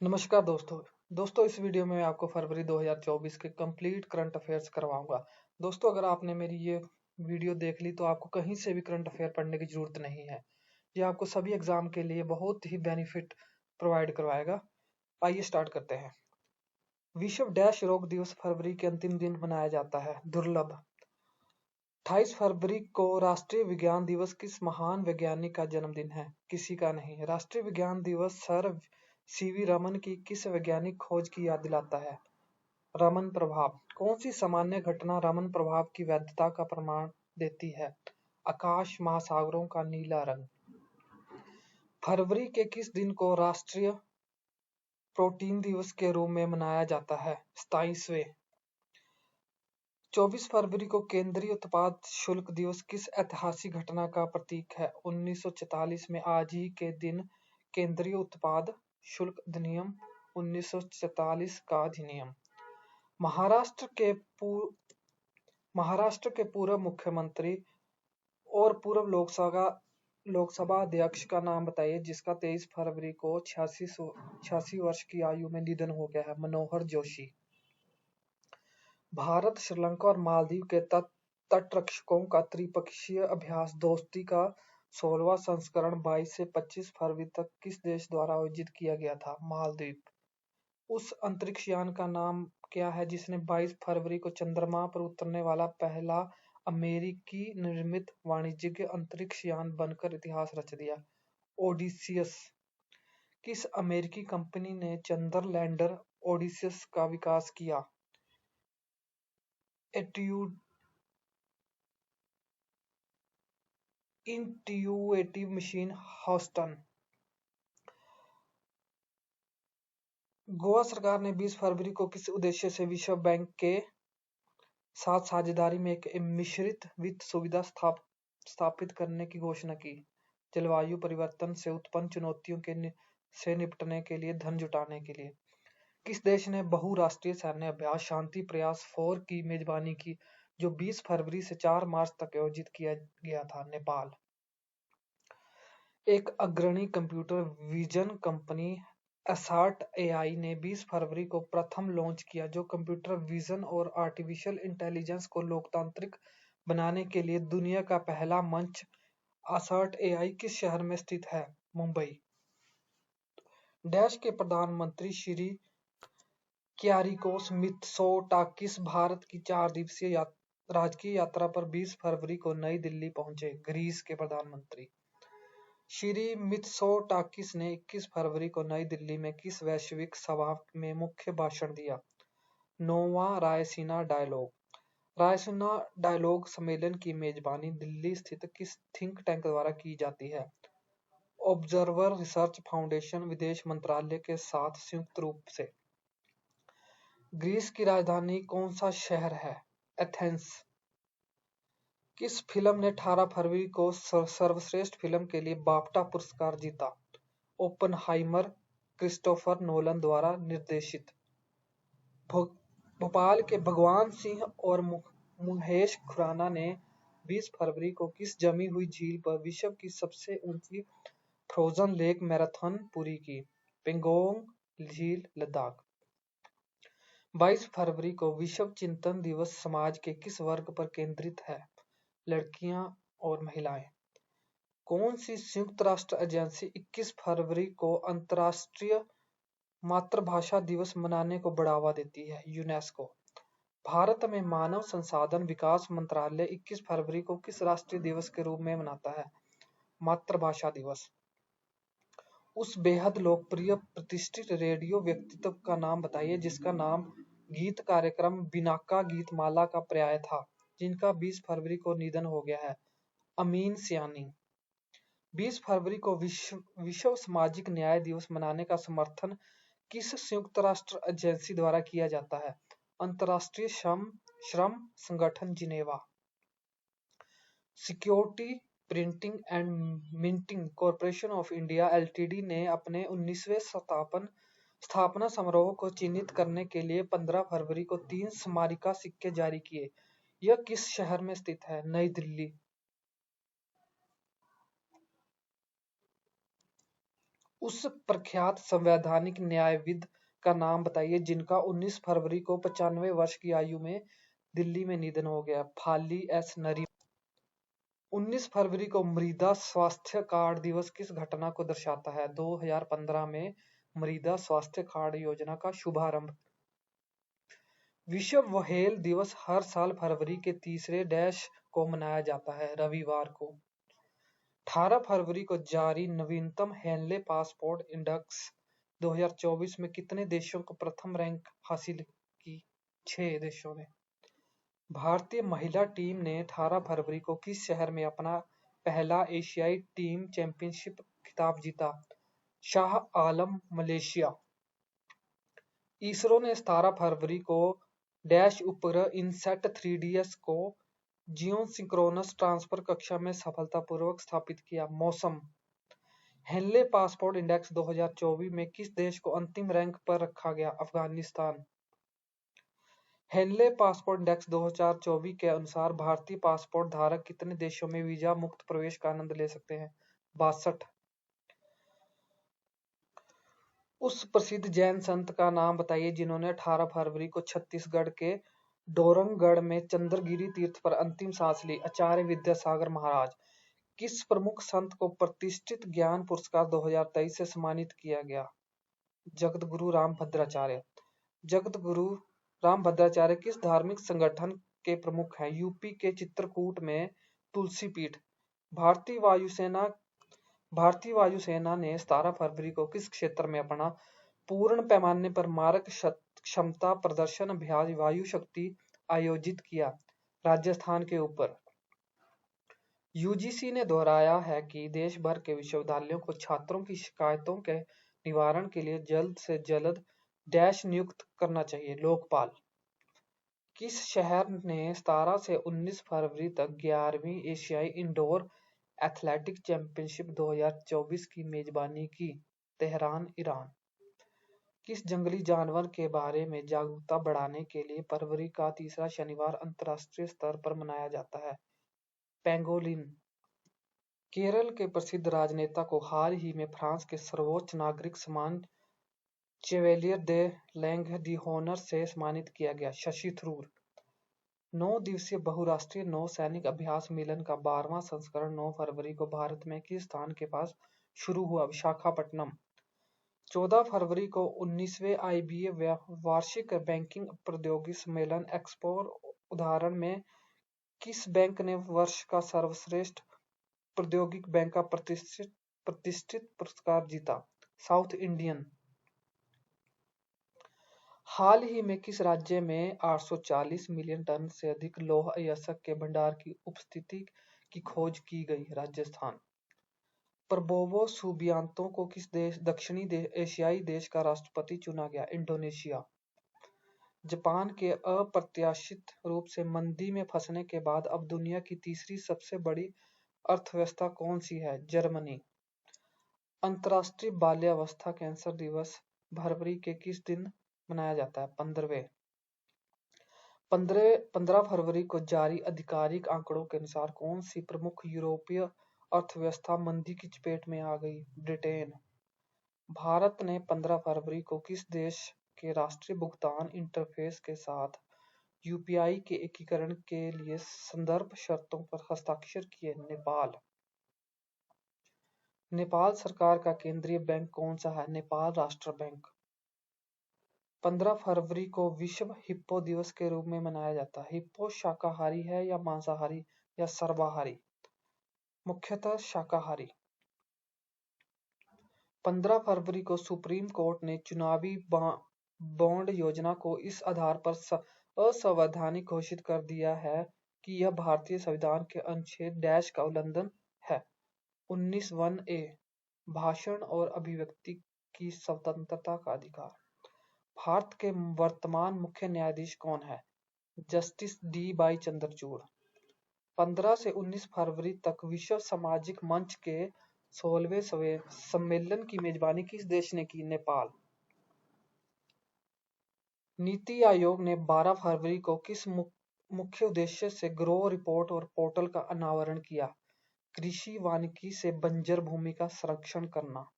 नमस्कार दोस्तों इस वीडियो में मैं आपको फरवरी 2024 के कंप्लीट करंट अफेयर्स करवाऊंगा। दोस्तों अगर आपने मेरी ये वीडियो देख ली तो आपको कहीं से भी करंट अफेयर पढ़ने की जरूरत नहीं है। ये आपको सभी एग्जाम के लिए बहुत ही बेनिफिट प्रोवाइड करवाएगा। आइए स्टार्ट करते हैं। विश्व डैश रोग दिवस फरवरी के अंतिम दिन मनाया जाता है। दुर्लभ। 28 फरवरी को राष्ट्रीय विज्ञान दिवस किस महान वैज्ञानिक का जन्मदिन है? किसी का नहीं। राष्ट्रीय विज्ञान दिवस सर सीवी रमन की किस वैज्ञानिक खोज की याद दिलाता है? रमन प्रभाव। कौन सी सामान्य घटना रमन प्रभाव की वैधता का प्रमाण देती है? आकाश महासागरों का नीला रंग। फरवरी के किस दिन को राष्ट्रीय प्रोटीन दिवस के रूप में मनाया जाता है? 27वें। 24 फरवरी को केंद्रीय उत्पाद शुल्क दिवस किस ऐतिहासिक घटना का प्रतीक है? 1944 में आज ही के दिन केंद्रीय उत्पाद शुल्क अधिनियम 1944 का अधिनियम। महाराष्ट्र के पूर्व मुख्यमंत्री और पूर्व लोकसभा अध्यक्ष का नाम बताइए जिसका 23 फरवरी को 86 वर्ष की आयु में निधन हो गया है। मनोहर जोशी। भारत, श्रीलंका और मालदीव के तटरक्षकों का त्रिपक्षीय अभ्यास दोस्ती का 16वां संस्करण 22 से 25 फरवरी तक किस देश द्वारा आयोजित किया गया था? मालदीव। उस अंतरिक्ष यान का नाम क्या है जिसने 22 फरवरी को चंद्रमा पर उतरने वाला पहला अमेरिकी निर्मित वाणिज्यिक अंतरिक्ष यान बनकर इतिहास रच दिया? ओडिसियस। किस अमेरिकी कंपनी ने चंद्र लैंडर ओडिसियस का विकास किया? Intuitive machine Houston. गोवा सरकार ने 20 फरवरी को किस उद्देश्य से विश्व बैंक के साथ साझेदारी में एक मिश्रित वित्त सुविधा स्थापित करने की घोषणा की? जलवायु परिवर्तन से उत्पन्न चुनौतियों से निपटने के लिए धन जुटाने के लिए। किस देश ने बहुराष्ट्रीय सैन्य अभ्यास शांति प्रयास 4 की मेजबानी की जो 20 फरवरी से 4 मार्च तक आयोजित किया गया था? नेपाल। एक अग्रणी कंप्यूटर विजन कंपनी एसार्ट एआई ने 20 फरवरी को प्रथम लॉन्च किया जो कंप्यूटर विजन और आर्टिफिशियल इंटेलिजेंस को लोकतांत्रिक बनाने के लिए दुनिया का पहला मंच। एसार्ट एआई किस शहर में स्थित है? मुंबई। डैश के प्रधानमंत्री श्री क्यारिकोस मित्सोटाकिस भारत की 4 दिवसीय राजकीय यात्रा पर 20 फरवरी को नई दिल्ली पहुंचे। ग्रीस के प्रधानमंत्री श्री मित्सोटाकिस ने 21 फरवरी को नई दिल्ली में किस वैश्विक सभा में मुख्य भाषण दिया? 9वां रायसीना डायलॉग। रायसीना डायलॉग सम्मेलन की मेजबानी दिल्ली स्थित किस थिंक टैंक द्वारा की जाती है? ऑब्जर्वर रिसर्च फाउंडेशन विदेश मंत्रालय के साथ संयुक्त रूप से। ग्रीस की राजधानी कौन सा शहर है? एथेंस। किस फिल्म ने 18 फरवरी को सर्वश्रेष्ठ फिल्म के लिए बाफ्टा पुरस्कार जीता? ओपनहाइमर, क्रिस्टोफर नोलन द्वारा निर्देशित। भोपाल के भगवान सिंह और महेश खुराना ने 20 फरवरी को किस जमी हुई झील पर विश्व की सबसे ऊंची फ्रोजन लेक मैराथन पूरी की? पेंगोंग झील, लद्दाख। 22 फरवरी को विश्व चिंतन दिवस समाज के किस वर्ग पर केंद्रित है? लड़कियां और महिलाएं। कौन सी संयुक्त राष्ट्र एजेंसी 21 फरवरी को अंतर्राष्ट्रीय मातृभाषा दिवस मनाने को बढ़ावा देती है? यूनेस्को। भारत में मानव संसाधन विकास मंत्रालय 21 फरवरी को किस राष्ट्रीय दिवस के रूप में मनाता है? मातृभाषा दिवस। उस बेहद लोकप्रिय प्रतिष्ठित रेडियो व्यक्तित्व का नाम बताइए जिसका नाम गीत कार्यक्रम बिनाका गीतमाला का पर्याय था जिनका 20 फरवरी को निधन हो गया है? अमीन सियानी। 20 फरवरी को विश्व सामाजिक न्याय दिवस मनाने का समर्थन किस संयुक्त राष्ट्र एजेंसी द्वारा किया जाता है? अंतर्राष्ट्रीय श्रम संगठन Geneva. Security printing and minting corporation of India LTD ने अपने 19वें स्थापना समारोह को चिन्हित करने के लिए 15 फरवरी को 3 स्मारिका सिक्के जारी किए। यह किस शहर में स्थित है? नई दिल्ली। उस प्रख्यात संवैधानिक न्यायविद का नाम बताइए जिनका 19 फरवरी को 95 वर्ष की आयु में दिल्ली में निधन हो गया। फाली एस नरीमन। 19 फरवरी को मृदा स्वास्थ्य कार्ड दिवस किस घटना को दर्शाता है? 2015 में मृदा स्वास्थ्य कार्ड योजना का शुभारंभ। विश्व व्हेल दिवस हर साल फरवरी के तीसरे डैश को मनाया जाता है, रविवार को। 18 फरवरी को जारी नवीनतम हेनले पासपोर्ट इंडेक्स 2024 में कितने देशों को प्रथम रैंक हासिल की? 6 देशों ने। भारतीय महिला टीम ने 18 फरवरी को किस शहर में अपना पहला एशियाई टीम चैंपियनशिप खिताब जीता? शाह आलम, मलेशिया। इसरो ने 17 फरवरी को डैश उपग्रह इनसैट 3DS को जियोसिंक्रोनस ट्रांसफर कक्षा में सफलतापूर्वक स्थापित किया। मौसम। हेनले पासपोर्ट इंडेक्स 2024 में किस देश को अंतिम रैंक पर रखा गया? अफगानिस्तान। हेनले पासपोर्ट इंडेक्स 2024 के अनुसार भारतीय पासपोर्ट धारक कितने देशों में वीजा मुक्त प्रवेश का आनंद ले सकते हैं? 62। उस प्रसिद्ध जैन संत का नाम बताइए जिन्होंने 18 फरवरी को छत्तीसगढ़ के डोंगरगढ़ में चंद्रगिरी तीर्थ पर अंतिम सांस ली। आचार्य विद्यासागर महाराज। किस प्रमुख संत को प्रतिष्ठित ज्ञान पुरस्कार 2023 से सम्मानित किया गया? जगतगुरु रामभद्राचार्य। जगतगुरु रामभद्राचार्य किस धार्मिक संगठन के प्रमुख हैं? यूपी के चित्रकूट में तुलसी पीठ। भारतीय वायुसेना ने 17 फरवरी को किस क्षेत्र में अपना पूर्ण पैमाने पर मारक क्षमता प्रदर्शन अभ्यास वायु शक्ति आयोजित किया? राजस्थान के ऊपर। यूजीसी ने दोहराया है कि देश भर के विश्वविद्यालयों को छात्रों की शिकायतों के निवारण के लिए जल्द से जल्द डैश नियुक्त करना चाहिए। लोकपाल। किस शहर ने 17 से 19 फरवरी तक 11वीं एशियाई इंडोर एथलेटिक चैंपियनशिप 2024 की मेजबानी की? Tehran, Iran. किस जंगली जानवर के बारे में जागरूकता बढ़ाने के लिए फरवरी का तीसरा शनिवार अंतर्राष्ट्रीय स्तर पर मनाया जाता है? पेंगोलिन। केरल के प्रसिद्ध राजनेता को हाल ही में फ्रांस के सर्वोच्च नागरिक सम्मान चेवेलियर दे लैंग डी हॉनर से सम्मानित किया गया। शशि थरूर। 9 दिवसीय बहुराष्ट्रीय नौसैनिक अभ्यास मिलन का 12वां संस्करण 9 फरवरी को भारत में किस स्थान के पास शुरू हुआ? विशाखापट्टनम। 14 फरवरी को 19वें IBA वार्षिक बैंकिंग प्रौद्योगिकी सम्मेलन एक्सपो उदाहरण में किस बैंक ने वर्ष का सर्वश्रेष्ठ प्रौद्योगिकी बैंक का प्रतिष्ठित पुरस्कार जीता? South Indian. हाल ही में किस राज्य में 840 मिलियन टन से अधिक लौह अयस्क के भंडार की उपस्थिति की खोज की गई? राजस्थान। प्रबोवो सुबियांतो को किस दक्षिणी एशियाई देश का राष्ट्रपति चुना गया? इंडोनेशिया। जापान के अप्रत्याशित रूप से मंदी में फंसने के बाद अब दुनिया की तीसरी सबसे बड़ी अर्थव्यवस्था कौन सी है? जर्मनी। अंतर्राष्ट्रीय बाल्यावस्था कैंसर दिवस फरवरी के किस दिन मनाया जाता है? 15वें। 15 फरवरी को जारी आधिकारिक आंकड़ों के अनुसार कौन सी प्रमुख यूरोपीय अर्थव्यवस्था मंदी की चपेट में आ गई? ब्रिटेन। भारत ने 15 फरवरी को किस देश के राष्ट्रीय भुगतान इंटरफेस के साथ UPI के एकीकरण के लिए संदर्भ शर्तों पर हस्ताक्षर किए? नेपाल। नेपाल सरकार का केंद्रीय बैंक कौन सा है? नेपाल राष्ट्र बैंक। 15 फरवरी को विश्व हिप्पो दिवस के रूप में मनाया जाता है। हिप्पो शाकाहारी है या मांसाहारी या सर्वाहारी? मुख्यतः शाकाहारी। 15 फरवरी को सुप्रीम कोर्ट ने चुनावी बॉन्ड योजना को इस आधार पर असंवैधानिक घोषित कर दिया है कि यह भारतीय संविधान के अनुच्छेद डैश का उल्लंघन है। 19(1)(a) भाषण और अभिव्यक्ति की स्वतंत्रता का अधिकार। भारत के वर्तमान मुख्य न्यायाधीश कौन है? Justice D. चंद्रचूड़। 15 से 19 फरवरी तक विश्व सामाजिक मंच के 16वें सम्मेलन की मेजबानी किस देश ने की? नेपाल। नीति आयोग ने 12 फरवरी को किस मुख्य उद्देश्य से ग्रो रिपोर्ट और पोर्टल का अनावरण किया? कृषि वानिकी से बंजर भूमि का संरक्षण करना।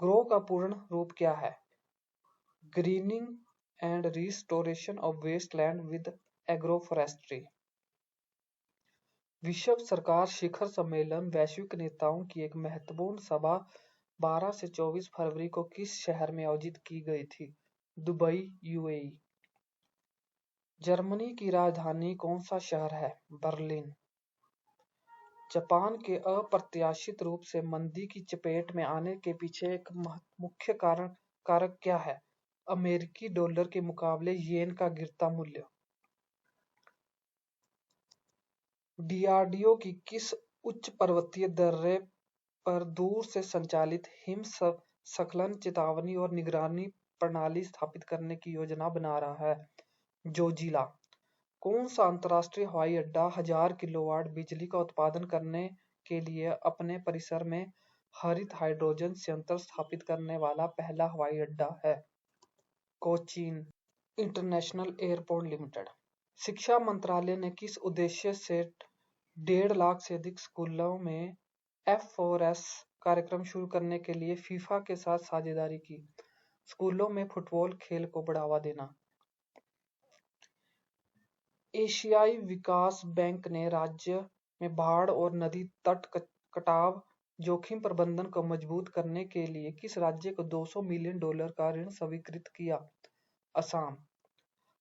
ग्रो का पूर्ण रूप क्या है? Greening and restoration of wasteland with agroforestry. विश्व सरकार शिखर सम्मेलन वैश्विक नेताओं की एक महत्वपूर्ण सभा 12 से 24 फरवरी को किस शहर में आयोजित की गई थी? Dubai, UAE. जर्मनी की राजधानी कौन सा शहर है? बर्लिन। जापान के अप्रत्याशित रूप से मंदी की चपेट में आने के पीछे एक मुख्य कारक क्या है? अमेरिकी डॉलर के मुकाबले येन का गिरता मूल्य। डीआरडीओ की किस उच्च पर्वतीय दर्रे पर दूर से संचालित हिमस्खलन चेतावनी और निगरानी प्रणाली स्थापित करने की योजना बना रहा है? जोजिला। कौन सा अंतर्राष्ट्रीय हवाई अड्डा 1000 किलोवाट बिजली का उत्पादन करने के लिए अपने परिसर में हरित हाइड्रोजन संयंत्र स्थापित करने वाला पहला हवाई अड्डा है? Cochin international airport limited. शिक्षा मंत्रालय ने किस उद्देश्य से 1.5 लाख से अधिक स्कूलों में F4S कार्यक्रम शुरू करने के लिए फीफा के साथ साझेदारी की? स्कूलों में फुटबॉल खेल को बढ़ावा देना। एशियाई विकास बैंक ने राज्य में बाढ़ और नदी तट कटाव जोखिम प्रबंधन को मजबूत करने के लिए किस राज्य को $200 मिलियन का ऋण स्वीकृत किया? असम।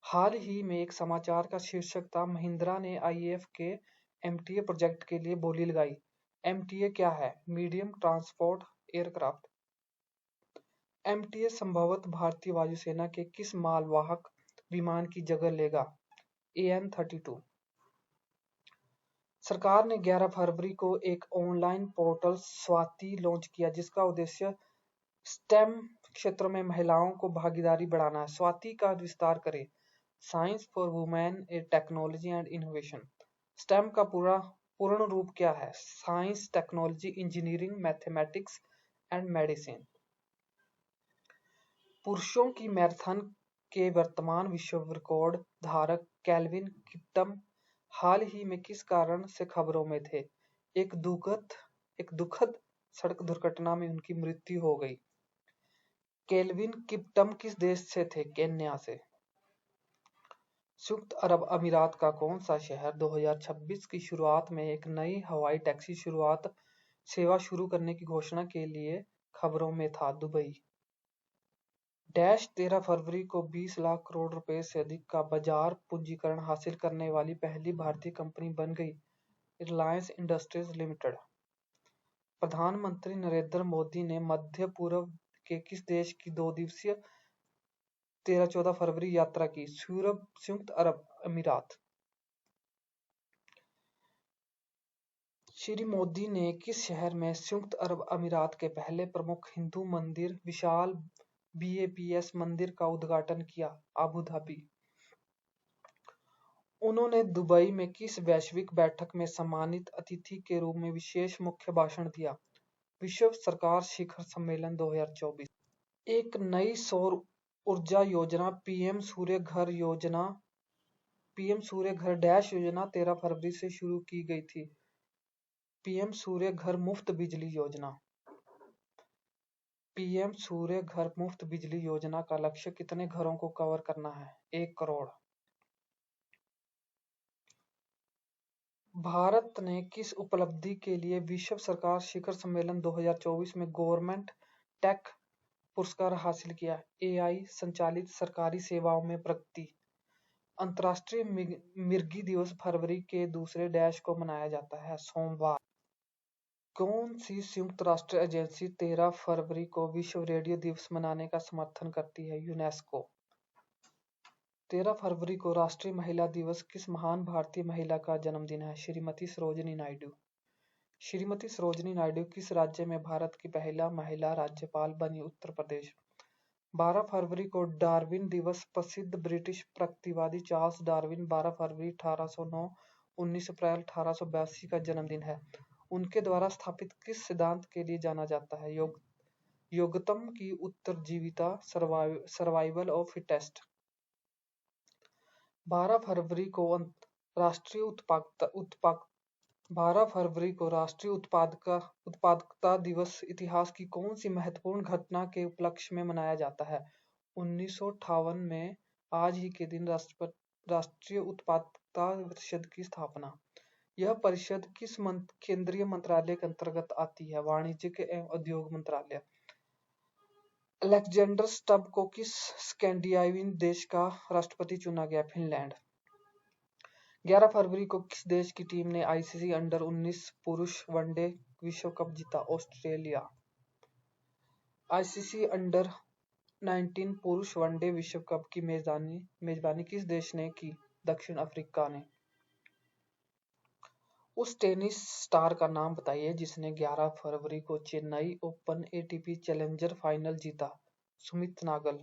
हाल ही में एक समाचार का शीर्षक था, महिंद्रा ने आईएएफ के एमटीए प्रोजेक्ट के लिए बोली लगाई। एमटीए क्या है? Medium transport aircraft. एमटीए संभवतः भारतीय वायुसेना के किस मालवाहक विमान की जगह लेगा? AN-32। सरकार ने 11 फरवरी को एक ऑनलाइन पोर्टल स्वाति लॉन्च किया जिसका उद्देश्य स्टेम क्षेत्रों में महिलाओं को भागीदारी बढ़ाना है। स्वाति का विस्तार करें। Science for women in technology and innovation. Stem का पूर्ण रूप क्या है? Science, technology, engineering, mathematics and medicine. पुरुषों की मैराथन के वर्तमान विश्व रिकॉर्ड धारक केल्विन किप्टम हाल ही में किस कारण से खबरों में थे? एक दुखद सड़क दुर्घटना में उनकी मृत्यु हो गई। केल्विन किप्टम किस देश से थे? केन्या से। संयुक्त अरब अमीरात का कौन सा शहर 2026 की शुरुआत में एक नई हवाई टैक्सी सेवा शुरू करने की घोषणा के लिए खबरों में था? दुबई। 13 फरवरी को 20 लाख करोड़ रुपए से अधिक का बाजार पूंजीकरण हासिल करने वाली पहली भारतीय कंपनी बन गई रिलायंस इंडस्ट्रीज लिमिटेड। प्रधानमंत्री नरेंद्र मोदी ने मध्य पूर्व के किस देश की 2 दिवसीय 13-14 फरवरी यात्रा की? संयुक्त अरब अमीरात। श्री मोदी ने किस शहर में संयुक्त अरब अमीरात के पहले प्रमुख हिंदू मंदिर विशाल BAPS मंदिर का उद्घाटन किया? Abu Dhabi. उन्होंने दुबई में किस वैश्विक बैठक में सम्मानित अतिथि के रूप में विशेष मुख्य भाषण दिया? विश्व सरकार शिखर सम्मेलन 2024। एक नई सौर ऊर्जा योजना पीएम सूर्य घर योजना 13 फरवरी से शुरू की गई थी। पीएम सूर्य घर मुफ्त बिजली योजना। पीएम सूर्य घर मुफ्त बिजली योजना का लक्ष्य कितने घरों को कवर करना है? 1 करोड़। भारत ने किस उपलब्धि के लिए विश्व सरकार शिखर सम्मेलन 2024 में गवर्नमेंट टेक पुरस्कार हासिल किया? AI संचालित सरकारी सेवाओं में प्रगति। अंतर्राष्ट्रीय मिर्गी दिवस फरवरी के दूसरे डैश को मनाया जाता है? सोमवार। कौन सी संयुक्त राष्ट्र एजेंसी 13 फरवरी को विश्व रेडियो दिवस मनाने का समर्थन करती है? यूनेस्को। 13 फरवरी को राष्ट्रीय महिला दिवस किस महान भारतीय महिला का जन्मदिन है? श्रीमती सरोजिनी नायडू। श्रीमती सरोजिनी नायडू किस राज्य में भारत की पहला महिला राज्यपाल बनी? उत्तर प्रदेश। 12 फरवरी को डार्विन दिवस प्रसिद्ध ब्रिटिश प्रकृतिवादी चार्ल्स डार्विन 12 फरवरी 1809 19 अप्रैल 1882 का जन्मदिन है। उनके द्वारा स्थापित किस सिद्धांत के लिए जाना जाता है? योग्यतम की उत्तरजीविता, सर्वाइवल ऑफ फिटेस्ट। 12 फरवरी को राष्ट्रीय 12 फरवरी को राष्ट्रीय उत्पादकता दिवस इतिहास की कौन सी महत्वपूर्ण घटना के उपलक्ष्य में मनाया जाता है? 1958 में आज ही के दिन राष्ट्रीय उत्पादकता परिषद की स्थापना। यह परिषद किस केंद्रीय मंत्रालय के अंतर्गत आती है? वाणिज्यिक एवं उद्योग मंत्रालय। अलेक्जेंडर स्टब को किस स्कैंडिनेवियन देश का राष्ट्रपति चुना गया? फिनलैंड। 11 फरवरी को किस देश की टीम ने आईसीसी अंडर 19 पुरुष वनडे विश्व कप जीता? ऑस्ट्रेलिया। आईसीसी अंडर 19 पुरुष वनडे विश्व कप की मेजबानी किस देश ने की? दक्षिण अफ्रीका ने। उस टेनिस स्टार का नाम बताइए जिसने 11 फरवरी को Chennai open ATP challenger final जीता। सुमित नागल।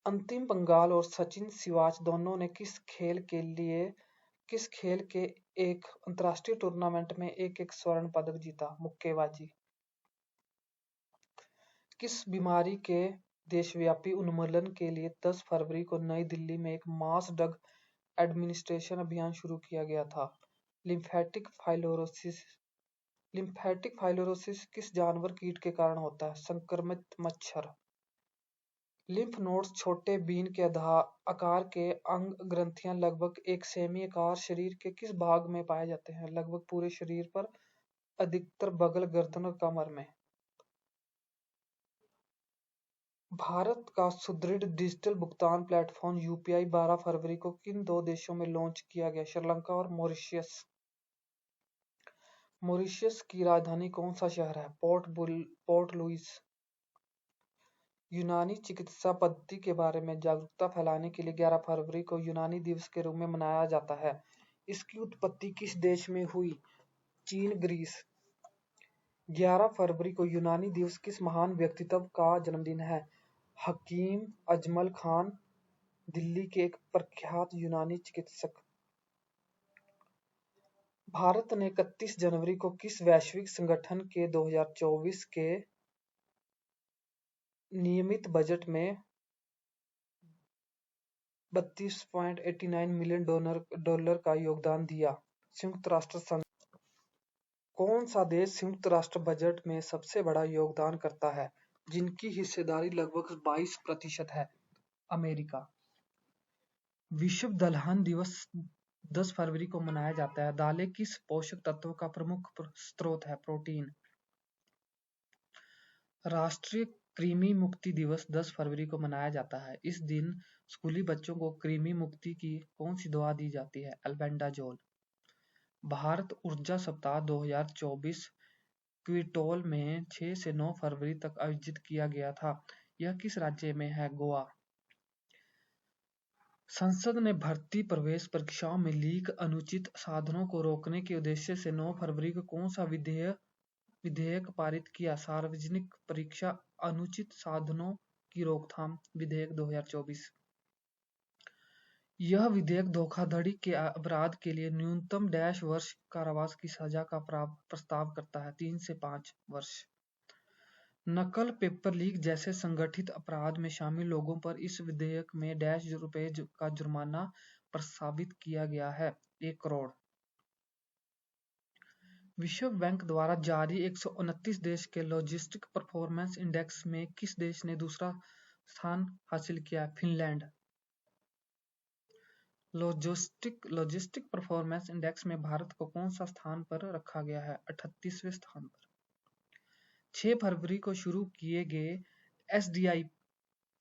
अंतिम पंघाल और सचिन सिवाच दोनों ने किस खेल के एक अंतरराष्ट्रीय टूर्नामेंट में एक स्वर्ण पदक जीता? मुक्केबाजी। किस बीमारी के देशव्यापी उन्मूलन के लिए 10 फरवरी को नई दिल्ली में एक मास ड्रग एडमिनिस्ट्रेशन अभियान शुरू किया गया था? लिम्फेटिक फाइलोरोसिस किस जानवर कीट के कारण होता है? संक्रमित मच्छर। लिम्फ नोड्स छोटे बीन के आकार के अंग ग्रंथियां लगभग एक सेमी आकार शरीर के किस भाग में पाए जाते हैं? लगभग पूरे शरीर पर, अधिकतर बगल, गर्दन और कमर में। भारत का सुदृढ़ डिजिटल भुगतान प्लेटफॉर्म यूपीआई 12 फरवरी को किन दो देशों में लॉन्च किया गया? श्रीलंका और मॉरिशस। मॉरिशस की राजधानी कौन सा शहर है? Port Louis. यूनानी चिकित्सा पद्धति के बारे में जागरूकता फैलाने के लिए 11 फरवरी को यूनानी दिवस के रूप में मनाया जाता है। इसकी उत्पत्ति किस देश में हुई? चीन, ग्रीस। 11 फरवरी को यूनानी दिवस किस महान व्यक्तित्व का जन्मदिन है? हकीम अजमल खान, दिल्ली के एक प्रख्यात यूनानी चिकित्सक। भारत ने 31 जनवरी को किस वैश्विक संगठन के 2024 के नियमित बजट में $32.89 मिलियन का योगदान दिया? संयुक्त राष्ट्र संघ। कौन सा देश संयुक्त राष्ट्र बजट में सबसे बड़ा योगदान करता है, जिनकी हिस्सेदारी लगभग 22% है? अमेरिका। विश्व दलहन दिवस 10 फरवरी को मनाया जाता है। दालें किस पोषक तत्व का प्रमुख स्रोत है? प्रोटीन। राष्ट्रीय कृमि मुक्ति दिवस 10 फरवरी को मनाया जाता है। इस दिन स्कूली बच्चों को कृमि मुक्ति की कौन सी दवा दी जाती है? अल्बेंडाजोल। भारत ऊर्जा सप्ताह 2024 क्विटोल में 6 से 9 फरवरी तक आयोजित किया गया था। यह किस राज्य में है? गोवा। संसद ने भर्ती प्रवेश परीक्षाओं में लीक अनुचित साधनों को रोकने के उद्देश्य से 9 फरवरी को कौन सा विधेयक पारित किया? सार्वजनिक परीक्षा अनुचित साधनों की रोकथाम विधेयक 2024। यह विधेयक धोखाधड़ी के अपराध के लिए न्यूनतम वर्ष कारावास की सजा का प्रस्ताव करता है, 3 से 5 वर्ष। नकल, पेपर लीक जैसे संगठित अपराध में शामिल लोगों पर इस विधेयक में रुपए का जुर्माना प्रस्तावित किया गया है, 1 करोड़। विश्व बैंक द्वारा जारी 129 देश के लॉजिस्टिक परफॉर्मेंस इंडेक्स में किस देश ने दूसरा स्थान हासिल किया? फिनलैंड। लॉजिस्टिक परफॉर्मेंस इंडेक्स में भारत को कौन सा स्थान पर रखा गया है? 38वें स्थान पर। 6 फरवरी को शुरू किए गए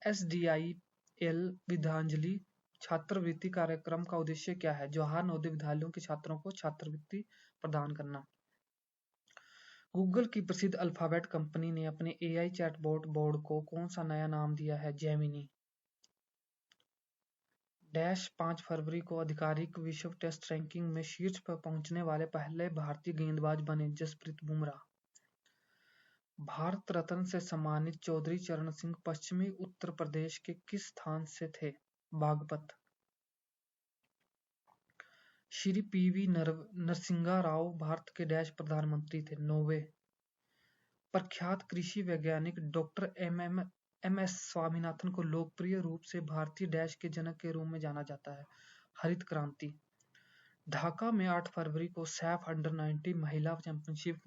एसडीआईएल विद्याञ्जलि छात्रवृत्ति कार्यक्रम का उद्देश्य क्या है? जवाहर नवोदय विद्यालयों के छात्रों को छात्रवृत्ति प्रदान करना। गूगल की प्रसिद्ध अल्फाबेट कंपनी ने अपने एआई चैटबॉट बोर्ड को कौन सा नया नाम दिया है? जेमिनी। 5 फरवरी को आधिकारिक विश्व टेस्ट रैंकिंग में शीर्ष पर पहुंचने वाले पहले भारतीय गेंदबाज बने जसप्रीत बुमराह। भारत रत्न से सम्मानित चौधरी चरण सिंह पश्चिमी उत्तर प्रदेश के किस स्थान से थे? बागपत। श्री पीवी नरसिंहा राव भारत के प्रधानमंत्री थे? नोवे। प्रख्यात कृषि वैज्ञानिक डॉक्टर एम.एस. स्वामीनाथन को लोकप्रिय रूप से भारतीय के जनक के रूप में जाना जाता है? हरित क्रांति। ढाका में 8 फरवरी को सैफ अंडर-19 महिला चैंपियनशिप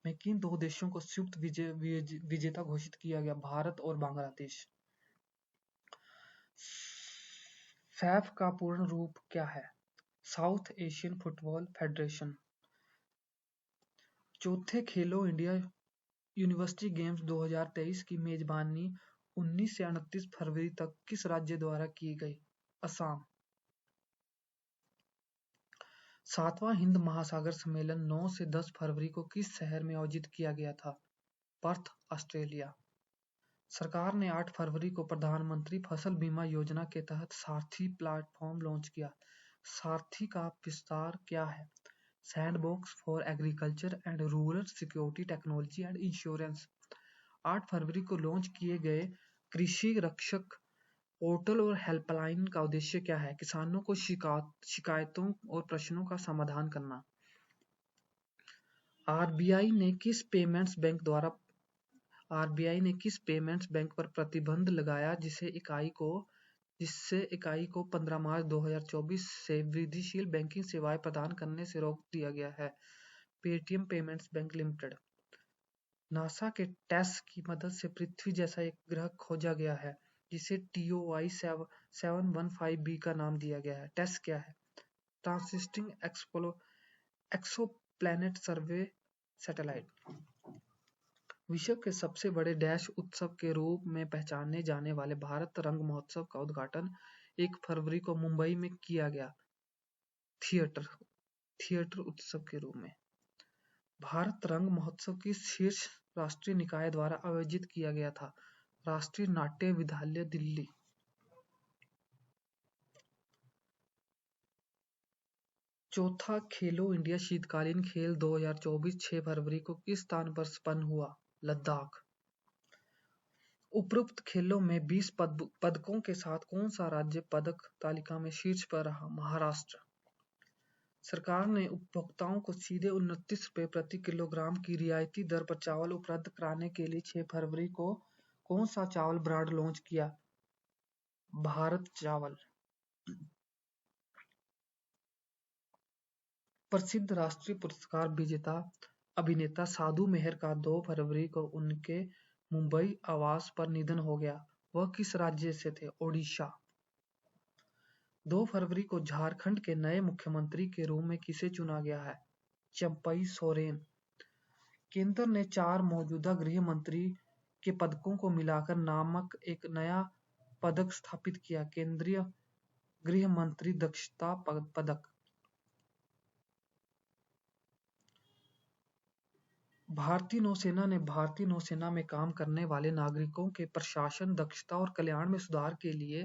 में किन दो देशों को संयुक्त विजेता घोषित किया गया? भारत और बांग्लादेश। सैफ का पूर्ण रूप क्या है? South Asian football federation. चौथे खेलो इंडिया यूनिवर्सिटी गेम्स 2023 की मेजबानी 19 से 29 फरवरी तक किस राज्य द्वारा की गई? असम। 7वां हिंद महासागर सम्मेलन 9 से 10 फरवरी को किस शहर में आयोजित किया गया था? Perth, Australia. सरकार ने 8 फरवरी को प्रधानमंत्री फसल बीमा योजना के तहत सारथी प्लेटफॉर्म लॉन्च किया। सारथी का विस्तार क्या है? Sandbox for agriculture and rural security technology and insurance. 8 फरवरी को लॉन्च किए गए कृषि रक्षक पोर्टल और हेल्पलाइन का उद्देश्य क्या है? किसानों को शिकायतों और प्रश्नों का समाधान करना। आरबीआई ने किस पेमेंट्स बैंक पर प्रतिबंध लगाया जिससे इकाई को 15 मार्च 2024 से वृद्धिशील बैंकिंग सेवाएं प्रदान करने से रोक दिया गया है? Paytm payments bank limited. NASA के टेस की मदद से पृथ्वी जैसा एक ग्रह खोजा गया है जिसे TOI 715b का नाम दिया गया है। टेस क्या है? ट्रांसिटिंग एक्सोप्लैनेट सर्वे सैटेलाइट। विश्व के सबसे बड़े डैश उत्सव के रूप में पहचाने जाने वाले भारत रंग महोत्सव का उद्घाटन 1 फरवरी को मुंबई में किया गया। थिएटर उत्सव के रूप में। भारत रंग महोत्सव की शीर्ष राष्ट्रीय निकाय द्वारा आयोजित किया गया था। राष्ट्रीय नाट्य विद्यालय, दिल्ली। चौथा खेलो इंडिया शीतकालीन खेल 2024 6 फरवरी को किस स्थान पर संपन्न हुआ? लद्दाख। उपरोक्त खेलों में 20 पदकों के साथ कौन सा राज्य पदक तालिका में शीर्ष पर रहा? महाराष्ट्र। सरकार ने उपभोक्ताओं को सीधे 29 रुपये प्रति किलोग्राम की रियायती दर पर चावल उपलब्ध कराने के लिए 6 फरवरी को कौन सा चावल ब्रांड लॉन्च किया? भारत चावल। प्रसिद्ध राष्ट्रीय पुरस्कार विजेता अभिनेता साधु मेहर का 2 फरवरी को उनके मुंबई आवास पर निधन हो गया। वह किस राज्य से थे? ओडिशा। 2 फरवरी को झारखंड के नए मुख्यमंत्री के रूप में किसे चुना गया है? चंपई सोरेन। केंद्र ने 4 मौजूदा गृह मंत्री के पदकों को मिलाकर नामक एक नया पदक स्थापित किया, केंद्रीय गृह मंत्री दक्षता पदक। भारतीय नौसेना ने भारतीय नौसेना में काम करने वाले नागरिकों के प्रशासन, दक्षता और कल्याण में सुधार के लिए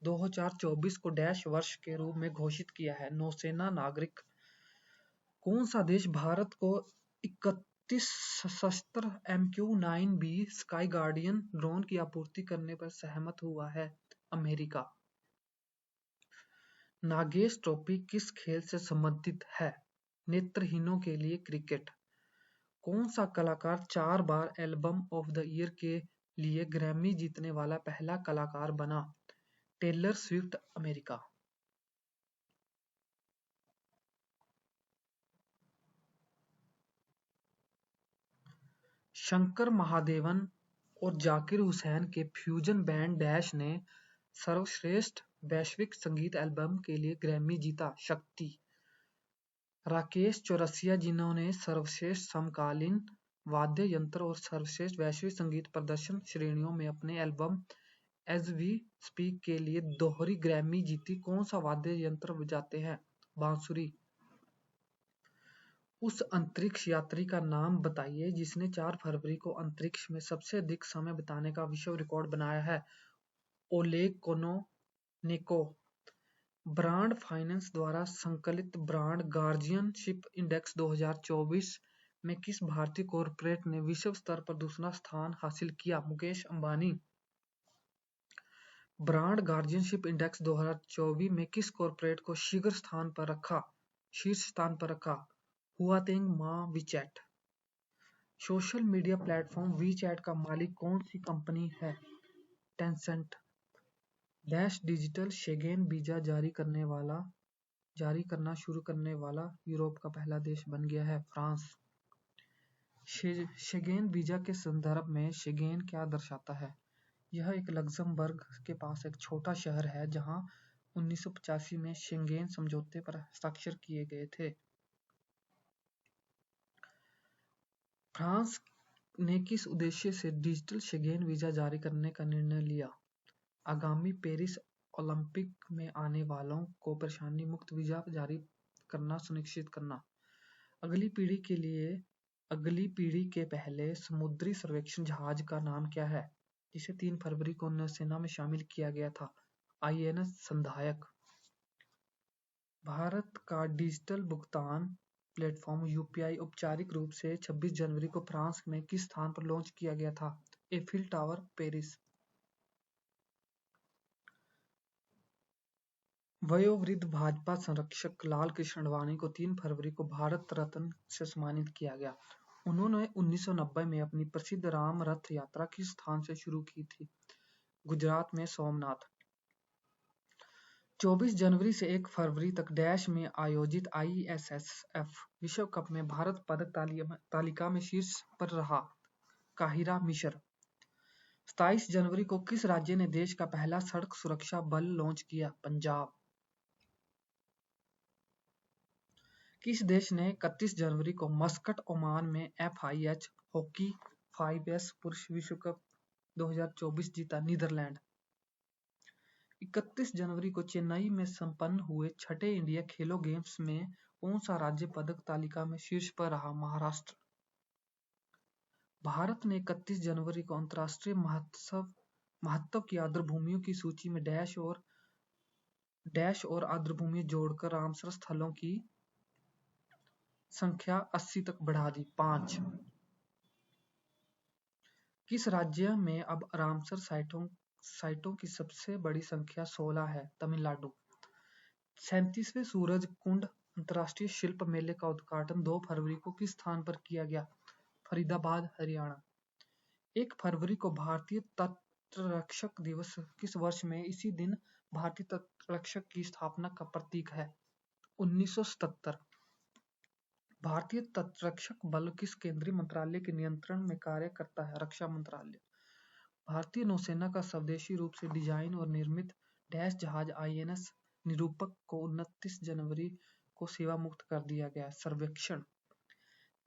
2024 को डैश वर्ष के रूप में घोषित किया है। नौसेना नागरिक। कौन सा देश भारत को 31 सशस्त्र MQ-9B स्काई गार्डियन ड्रोन की आपूर्ति करने पर सहमत हुआ है? अमेरिका। नागेश ट्रॉफी किस खेल से संबंधित है? नेत्रहीनों के लिए क्रिकेट। कौन सा कलाकार 4 बार एल्बम ऑफ द ईयर के लिए ग्रैमी जीतने वाला पहला कलाकार बना? Taylor Swift, America. Shankar Mahadevan और जाकिर हुसैन के फ्यूजन बैंड डैश ने सर्वश्रेष्ठ वैश्विक संगीत एल्बम के लिए ग्रैमी जीता? शक्ति। राकेश चौरसिया, जिन्होंने सर्वश्रेष्ठ समकालीन वाद्य यंत्र और सर्वश्रेष्ठ वैश्विक संगीत प्रदर्शन श्रेणियों में अपने एल्बम एज वी स्पीक के लिए दोहरी ग्रैमी जीती, कौन सा वाद्य यंत्र बजाते हैं? बांसुरी। उस अंतरिक्ष यात्री का नाम बताइए जिसने 4 फरवरी को अंतरिक्ष में सबसे अधिक समय बिताने का विश्व रिकॉर्ड बनाया है? ओलेग कोनोनेको। ब्रांड फाइनेंस द्वारा संकलित ब्रांड गार्जियनशिप इंडेक्स 2024 में किस भारतीय कॉर्पोरेट ने विश्व स्तर पर दूसरा स्थान हासिल किया? Mukesh Ambani. Brand guardianship index 2024 में किस कॉर्पोरेट को शीर्ष स्थान पर रखा? हुआतेंग मा WeChat. Social media platform WeChat का मालिक कौन सी कंपनी है? Tencent. Dash digital Schengen visa जारी करने वाला जारी करना शुरू करने वाला यूरोप का पहला देश बन गया है फ्रांस। शेंगेन वीजा के संदर्भ में शेंगेन क्या दर्शाता है? यह एक लक्ज़मबर्ग के पास एक छोटा शहर है जहां 1985 में शेंगेन समझौते पर हस्ताक्षर किए गए थे। फ्रांस ने किस उद्देश्य से डिजिटल शेंगेन वीजा जारी करने का निर्णय लिया? आगामी पेरिस ओलंपिक में आने वालों को परेशानी मुक्त वीजा जारी करना सुनिश्चित करना। अगली पीढ़ी के पहले समुद्री सर्वेक्षण जहाज का नाम क्या है, जिसे 3 फरवरी को नौसेना में शामिल किया गया था? आईएनएस संधायक। भारत का डिजिटल भुगतान प्लेटफॉर्म यूपीआई औपचारिक रूप से 26 जनवरी को फ्रांस में किस स्थान पर लॉन्च किया गया था? Eiffel tower, Paris. वयोवृद्ध भाजपा संरक्षक लाल कृष्ण आडवाणी को 3 फरवरी को भारत रत्न से सम्मानित किया गया। उन्होंने 1990 में अपनी प्रसिद्ध राम रथ यात्रा किस स्थान से शुरू की थी? गुजरात में सोमनाथ। 24 जनवरी से 1 फरवरी तक डैश में आयोजित आईएसएसएफ विश्व कप में भारत पदक तालिका में शीर्ष पर रहा। काहिरा, मिस्र। 27 जनवरी को किस राज्य ने देश का पहला सड़क सुरक्षा बल लॉन्च किया? पंजाब। किस देश ने 31 जनवरी को मस्कट, ओमान में FIH हॉकी 5S पुरुष विश्व कप 2024 जीता? नीदरलैंड। 31 जनवरी को चेन्नई में संपन्न हुए छठे इंडिया खेलो गेम्स में कौन सा राज्य पदक तालिका में शीर्ष पर रहा? महाराष्ट्र। भारत ने 31 जनवरी को अंतर्राष्ट्रीय महत्व की आर्द्रभूमियों की सूची में डैश और आर्द्रभूमि जोड़कर रामसर स्थलों की संख्या 80 तक बढ़ा दी। 5। किस राज्य में अब रामसर साइटों की सबसे बड़ी संख्या 16 है? तमिलनाडु। 37वें सूरज कुंड अंतर्राष्ट्रीय शिल्प मेले का उद्घाटन 2 फरवरी को किस स्थान पर किया गया? फरीदाबाद, हरियाणा। 1 फरवरी को भारतीय तटरक्षक दिवस किस वर्ष में इसी दिन भारतीय तटरक्षक की स्थापना का प्रतीक है? 1977। भारतीय तटरक्षक बल किस केंद्रीय मंत्रालय के नियंत्रण में कार्य करता है? रक्षा मंत्रालय। भारतीय नौसेना का स्वदेशी रूप से डिजाइन और निर्मित डैश जहाज INS निरूपक को 29 जनवरी को सेवा मुक्त कर दिया गया। सर्वेक्षण।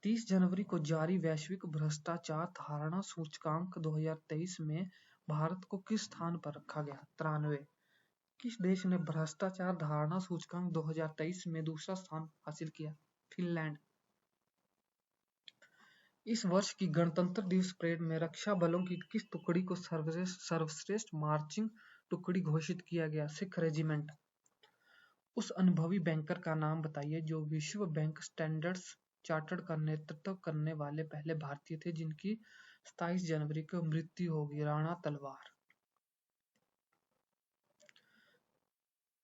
30 जनवरी को जारी वैश्विक भ्रष्टाचार धारणा सूचकांक 2023 में भारत को किस स्थान पर रखा गया? 93। किस देश ने भ्रष्टाचार धारणा सूचकांक 2023 में दूसरा स्थान हासिल किया? फिनलैंड। इस वर्ष की गणतंत्र दिवस परेड में रक्षा बलों की किस टुकड़ी को सर्वश्रेष्ठ मार्चिंग टुकड़ी घोषित किया गया? सिख रेजिमेंट। उस अनुभवी बैंकर का नाम बताइए जो विश्व बैंक स्टैंडर्ड्स चार्टर्ड का नेतृत्व करने वाले पहले भारतीय थे जिनकी 27 जनवरी को मृत्यु होगी। राणा तलवार।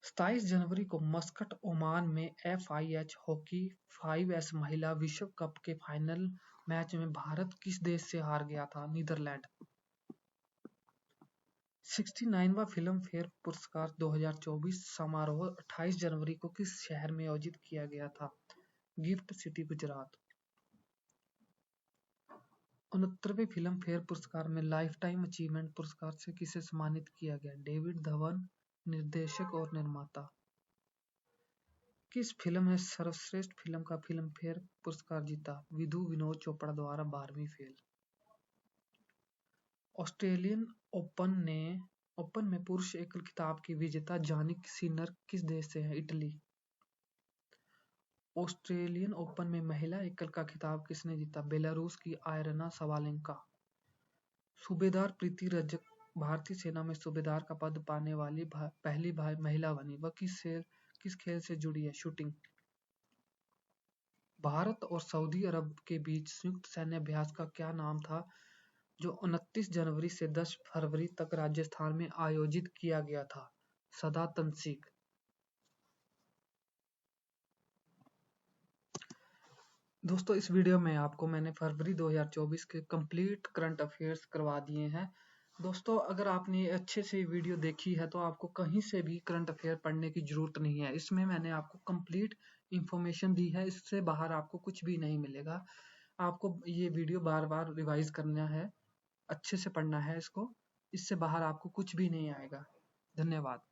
27 जनवरी को मस्कट, ओमान में FIH हॉकी 5S महिला विश्व कप के फाइनल मैच में भारत किस देश से हार गया था? नीदरलैंड। 69वां फिल्म फेयर पुरस्कार 2024 समारोह 28 जनवरी को किस शहर में आयोजित किया गया था? Gift city, Gujarat. 69वें फिल्म फेयर पुरस्कार में लाइफ टाइम अचीवमेंट पुरस्कार से किसे सम्मानित किया गया? डेविड धवन, निर्देशक और निर्माता। किस फिल्म ने सर्वश्रेष्ठ फिल्म का फिल्म फेयर पुरस्कार जीता? विधु विनोद चोपड़ा द्वारा 12वीं फेल। ऑस्ट्रेलियन ओपन में पुरुष एकल खिताब की विजेता जानिक सिनर किस देश से है? इटली। ऑस्ट्रेलियन ओपन में महिला एकल का खिताब किसने जीता? बेलारूस की आयरना सवालेंका। सूबेदार प्रीति रजक भारतीय सेना में सूबेदार का पद पाने वाली पहली महिला बनी। वह किस खेल से जुड़ी है? शूटिंग। भारत और सऊदी अरब के बीच संयुक्त सैन्य अभ्यास का क्या नाम था जो 29 जनवरी से 10 फरवरी तक राजस्थान में आयोजित किया गया था? सदा तंसीक। दोस्तों, इस वीडियो में आपको मैंने फरवरी 2024 के कंप्लीट करंट अफेयर्स करवा दिए हैं। दोस्तों, अगर आपने अच्छे से वीडियो देखी है तो आपको कहीं से भी करंट अफेयर पढ़ने की ज़रूरत नहीं है। इसमें मैंने आपको कंप्लीट इन्फॉर्मेशन दी है, इससे बाहर आपको कुछ भी नहीं मिलेगा। आपको ये वीडियो बार-बार रिवाइज़ करना है, अच्छे से पढ़ना है इसको, इससे बाहर आपको कुछ भी नहीं आएगा। धन्यवाद।